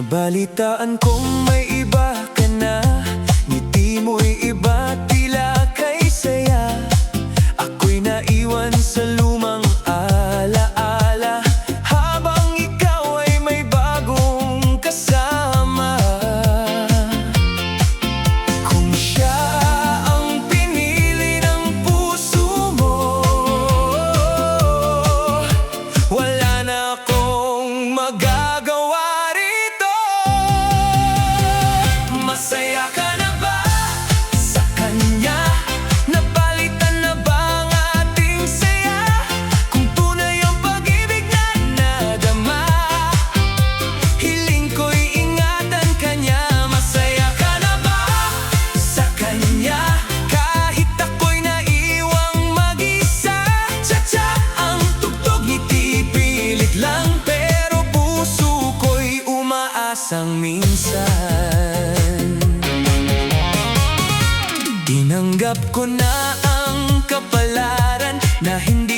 Nabalitaan kong may iba ka na, ngiti mo'y iba, tila kay saya. Ako'y naiwan sa lumang alaala, habang ikaw ay may bagong kasama. Kung siya ang pinili ng puso mo, wala na akong magagawa. Masaya ka na ba sa kanya? Napalitan na ba ang ating saya? Kung tunay ang pag-ibig na nadama, hiling ko'y ingatan kanya. Masaya ka na ba sa kanya? Kahit ako'y naiwang mag-isa, tsa-tsa ang tugtog, ngiti pilit lang, pero puso ko'y umaasang minsan. Tinanggap ko na ang kapalaran na hindi